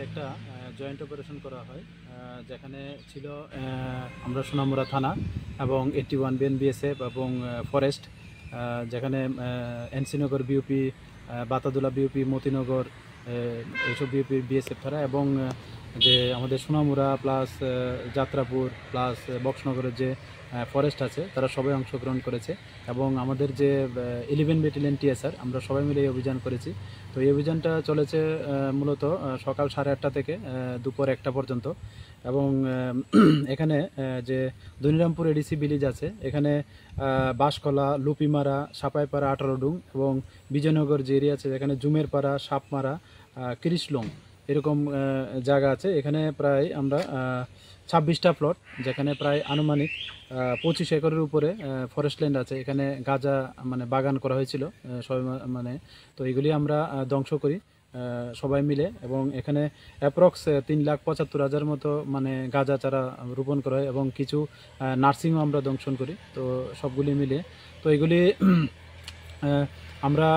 একটা joint operation করা হয়, যেখানে ছিল আমরা সোনামুড়া থানা এবং 81 বিএনবিএসএফ এবং ফরেস্ট, যেখানে এনসিনগর বিউপি, বাতাদুলা বিউপি, মতিনগর এইসব বিউপি বিএসএফ থানা এবং যে আমাদের সোনামুড়া প্লাস যাত্রাপুর প্লাস বক্সনগরের যে ফরেস্ট আছে তারা সবাই অংশগ্রহণ করেছে এবং আমাদের যে 11 ব্যাটালিয়ন টিএসআর আমরা সবাই মিলে এই অভিযান করেছি। তো এই অভিযানটা চলেছে মূলত সকাল 8:30 থেকে দুপুর 1টা পর্যন্ত এবং এখানে যে দনিরামপুর এডিসি ভিলেজ আছে এখানে বাঁশকলা, লুপিমারা, সাপাইপাড়া, 18 ডুং এবং বিজয়নগর যে এরিয়া আছে যেখানে জুমের পাড়া, সাপমারা, কিরিশলং এরকম জায়গা আছে। এখানে প্রায় আমরা 26টা প্লট, যেখানে প্রায় আনুমানিক 25 একরের উপরে ফরেস্ট ল্যান্ড আছে। এখানে গাঁজা মানে বাগান করা হয়েছিল সবাই মানে, তো এগুলি আমরা ধ্বংস করি সবাই মিলে এবং এখানে অ্যাপ্রক্স 3,75,000 মতো মানে গাঁজা চারা রোপণ করা হয় এবং কিছু নার্সিংও আমরা দংশন করি। তো সবগুলি মিলে তো এগুলি আমরা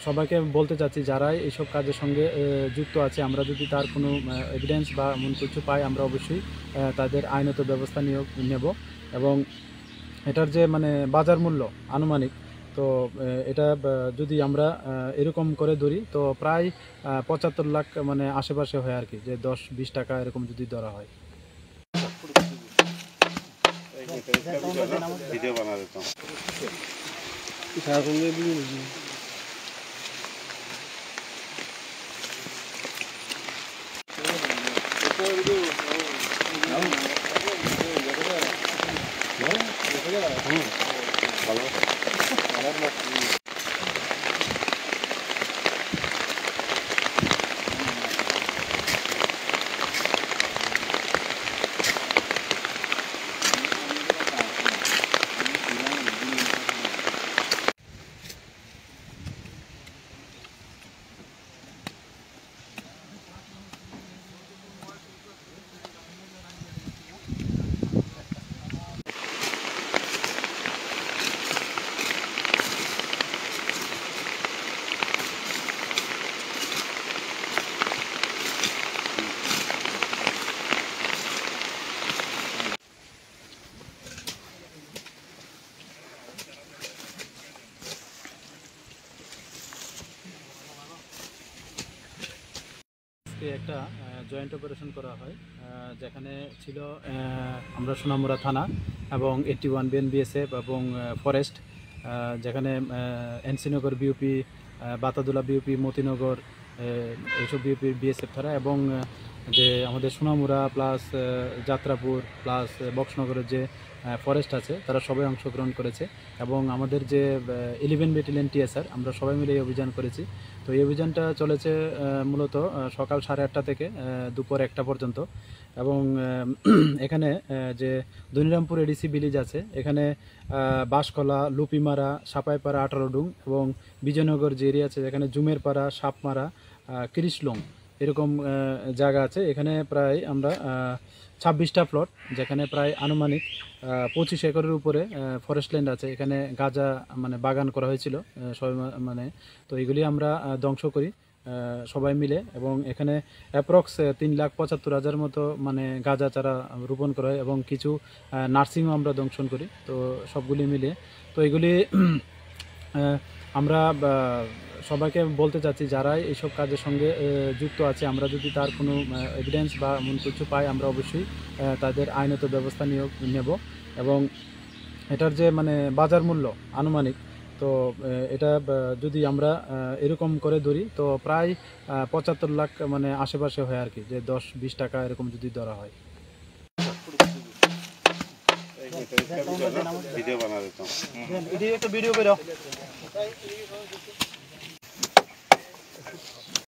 সবাইকে বলতে চাচ্ছি যারাই এইসব কাজের সঙ্গে যুক্ত আছে, আমরা যদি তার কোনো এভিডেন্স বা এমন কিছু পাই আমরা অবশ্যই তাদের আইনত ব্যবস্থা নেব এবং এটার যে মানে বাজার মূল্য আনুমানিক, তো এটা যদি আমরা এরকম করে ধরি তো প্রায় 75 লাখ মানে আশেপাশে হয় আর কি, যে 10-20 টাকা এরকম যদি ধরা হয়। ভিডিও বানা দিতাম একটা জয়েন্ট অপারেশন করা হয়, যেখানে ছিল আমরা সোনামুড়া থানা এবং 81 বিএনবিএসএফ এবং ফরেস্ট, যেখানে এনসিনগর বিউপি, বাতাদুলা বিউপি, মতিনগর এইসব বিউপি বিএসএফ থানা এবং যে আমাদের সোনামুড়া প্লাস যাত্রাপুর প্লাস বক্সনগরের যে ফরেস্ট আছে তারা সবাই অংশগ্রহণ করেছে এবং আমাদের যে 11 ব্যাটালিয়ন টিএসআর আমরা সবাই মিলে এই অভিযান করেছি। তো এই অভিযানটা চলেছে মূলত সকাল 8:30 থেকে দুপুর 1টা পর্যন্ত এবং এখানে যে দনিরামপুর এডিসি ভিলেজ আছে এখানে বাঁশকলা, লুপিমারা, সাপাইপাড়া, 18 ডুং এবং বিজয়নগর যে এরিয়া আছে যেখানে জুমের পাড়া, সাপমারা, কিরিশলং এরকম জায়গা আছে। এখানে প্রায় আমরা 26টা প্লট, যেখানে প্রায় আনুমানিক 25 একরের উপরে ফরেস্ট ল্যান্ড আছে। এখানে গাঁজা মানে বাগান করা হয়েছিল সবাই মানে, তো এগুলি আমরা ধ্বংস করি সবাই মিলে এবং এখানে অ্যাপ্রক্স 3,75,000 মতো মানে গাঁজা চারা রোপণ করা হয় এবং কিছু নার্সিংও আমরা দংশন করি। তো সবগুলি মিলে তো এগুলি আমরা সবাইকে বলতে চাচ্ছি যারাই এইসব কাজের সঙ্গে যুক্ত আছে, আমরা যদি তার কোনো এভিডেন্স বা এমন কিছু পাই আমরা অবশ্যই তাদের আইনত ব্যবস্থা নেব এবং এটার যে মানে বাজার মূল্য আনুমানিক, তো এটা যদি আমরা এরকম করে ধরি তো প্রায় 75 লাখ মানে আশেপাশে হয় আর কি, যে 10-20 টাকা এরকম যদি ধরা হয়। ভিডিও বানা দিতাম ভিডিও করে